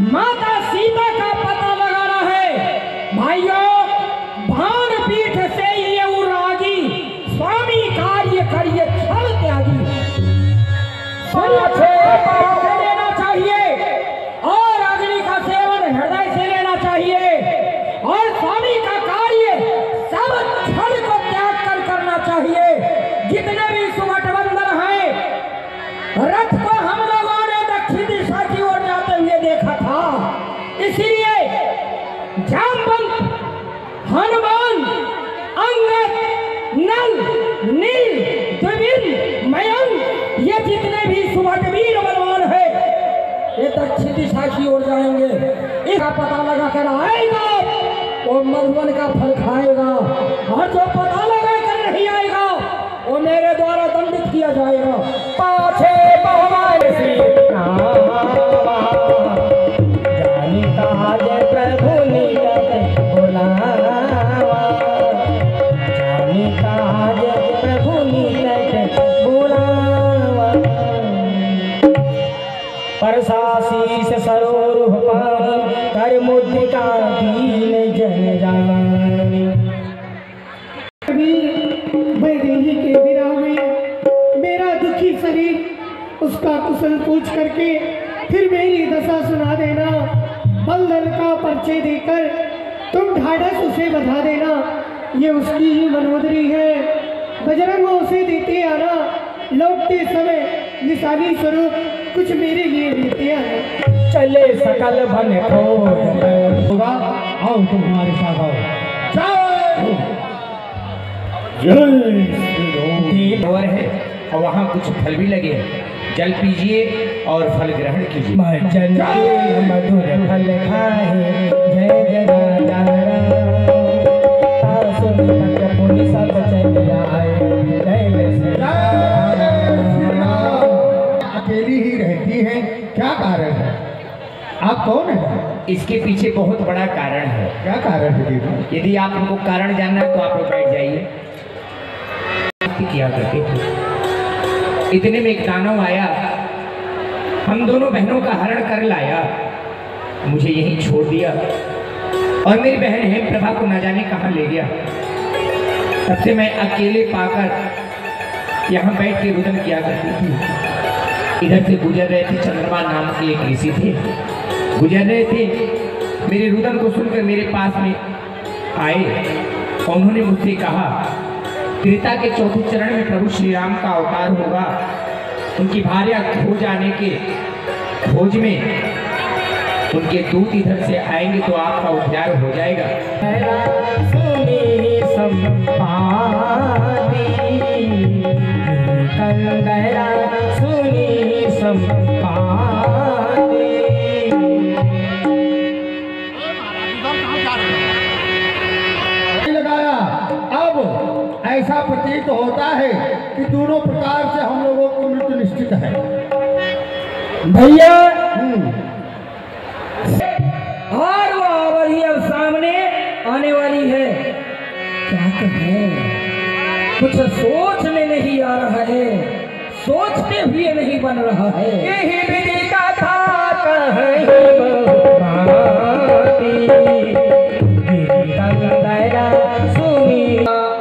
माता सीता का पता लगाना है भाइयों। भान पीठ से ये उरागी, स्वामी कार्य करिए छल त्यागी। से लेना चाहिए और अग्नि का सेवन हृदय से लेना चाहिए और स्वामी का कार्य सब छल को त्याग कर करना चाहिए। जितने भी सुगठबंधन हैं, रथ को हम लोगों ने दक्षिण दिशा की ओर जाते हुए देखा था, इसलिए जामवंत, हनुमान, अंगद, नल, नील, द्विविद, मयंक, ये जितने भी सुभटवीर बलवान है ये दक्षिण दिशा की ओर जाएंगे। इसका पता लगा कर आएगा वो मधुवन का फल खाएगा और जो पता लगा कर नहीं आएगा वो मेरे द्वारा दंडित किया जाएगा। पाछे भगवान श्री राम जानी कहा जय प्रभु निकट बुलावा, जानी कहा जय प्रभु निकट बुलावा। परसाशीष सरोरुह पानी कर मुद्रिका दीन जन जानी। वैदेही के विरह में मेरा दुखी शरीर उसका कुशल पूछ करके फिर मेरी दशा सुना देना। बलदल का परिचय देकर तुम ढाढ़स उसे बधा देना, ये उसकी ही मनोदरी है। बजरंग उसे देते आना, लौटते समय निशानी स्वरूप कुछ मेरे लिए लेते आना। चले सकल भन होगा, आओ तुम हमारे साथ आओ। और है और वहाँ कुछ फल भी लगे हैं, जल पीजिए और फल ग्रहण कीजिए। मधुर फल खाए जय जय राजा पुण्य सब चल आए जय। अकेली ही रहती है, क्या कारण है? आप कौन है? इसके पीछे बहुत बड़ा कारण है। क्या कारण है दीदी? यदि आप उनको कारण जानना है तो आप लोग बैठ जाइए। किया करते थे, इतने में एक दानव आया, हम दोनों बहनों का हरण कर लाया, मुझे यहीं छोड़ दिया और मेरी बहन है प्रभा को न जाने कहाँ ले गया। तब से मैं अकेले पाकर यहाँ बैठ के रुदन किया करती थी। इधर से गुजर रहे थे, चंद्रमा नाम के एक ऋषि थे, गुजर रहे थे, मेरे रुदन को सुनकर मेरे पास में आए और उन्होंने मुझसे कहा त्रेता के चौथे चरण में प्रभु श्री राम का अवतार होगा, उनकी भार्या खो जाने के खोज में उनके दूत इधर से आएंगे तो आपका उद्धार हो जाएगा। ऐसा प्रतीत होता है कि दोनों प्रकार से हम लोगों की मृत्यु निश्चित है। भैया और वो अवधि अब सामने आने वाली है, क्या कहें, कुछ सोच में नहीं आ रहा है, सोचते हुए नहीं बन रहा है। यही विधि का था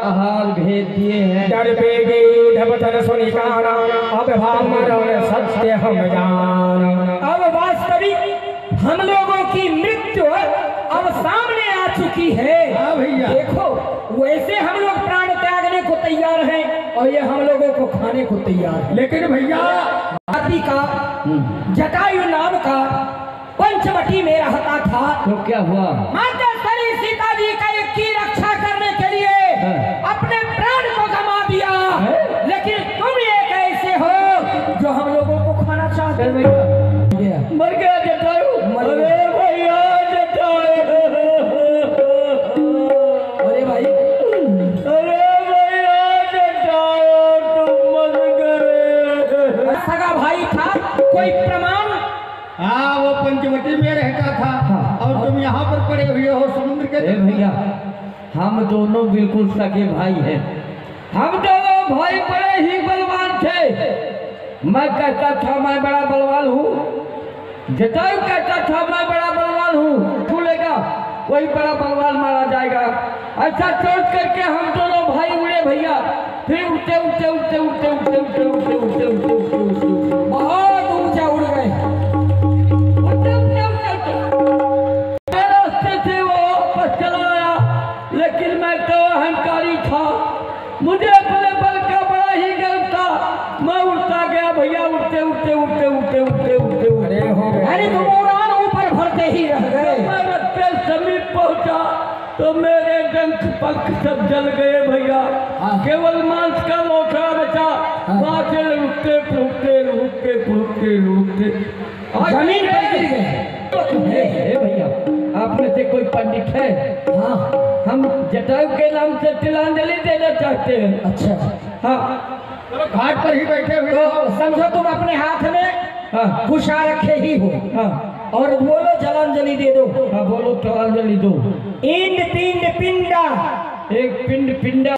हाल भेज दिए हैं, डर बेगे ढबधन सुनी काना, अब भाव मरण सत्य हम जान। अब वास्तविक हम लोगों की मृत्यु अब सामने आ चुकी है। भैया देखो, वैसे हम लोग प्राण त्यागने को तैयार हैं और ये हम लोगों को खाने को तैयार है। लेकिन भैया हाथी का जटायु नाम का पंचवटी में रहता था, तो क्या हुआ? माता श्री सीता जी की रक्षा करने के लिए अपने प्राण को गंवा दिया। लेकिन तुम एक ऐसे हो जो हम लोगों को खाना चाहते हो। मर गया जटायु, अरे भैया जटायु, अरे भाई, अरे भैया जटायु तुम मर गए। सगा भाई था, कोई प्रमाण? हाँ, वो पंचवटी में रहता था और तुम यहाँ पर पड़े हुए हो समुद्र के। भैया हम दोनों बिल्कुल सगे भाई हैं। हम दोनों भाई बड़े ही बलवान थे। मैं कहता था मैं बड़ा बलवान हूँ, जटायु कहता था मैं बड़ा बलवान हूँ, भूलेगा वही बड़ा बलवान मारा जाएगा। ऐसा सोच करके हम दोनों भाई उड़े भैया। फिर उठते उठते उठते उठते उठते उठते उठते उठते उठते उठते उठते बहुत ऊंचा उड़ गए। रास्ते से वो वापस चला आया, लेकिन मैं तो अहंकारी था, मुझे अपने बल का बड़ा ही गर्व था। मैं उड़ता गया भैया, उड़ते उड़ते उड़ते उड़ते उड़ते उड़ते अरे हो गए, अरे तुम उड़ान ऊपर भरते ही रह गए। मैं रस्ते समीप पहुंचा तो मेरे डंक पंख सब जल गए भैया। केवल मांस का लोटा बचा। वहां से लुटते फूटते लुटते फूटते लुटते जमीन पर गिर गए। भैया आप में से कोई पंडित है? हाँ हम जटायु के नाम से तिलांजलि देना चाहते हैं। अच्छा, हाँ घाट पर ही बैठे हुए हो, समझो तुम अपने हाथ में हाँ कुशा रखे ही हो हाँ और बोलो जलांजलि दे दो। हाँ बोलो तिलांजलि दो। इंड पिंड पिंडा, एक पिंड पिंडा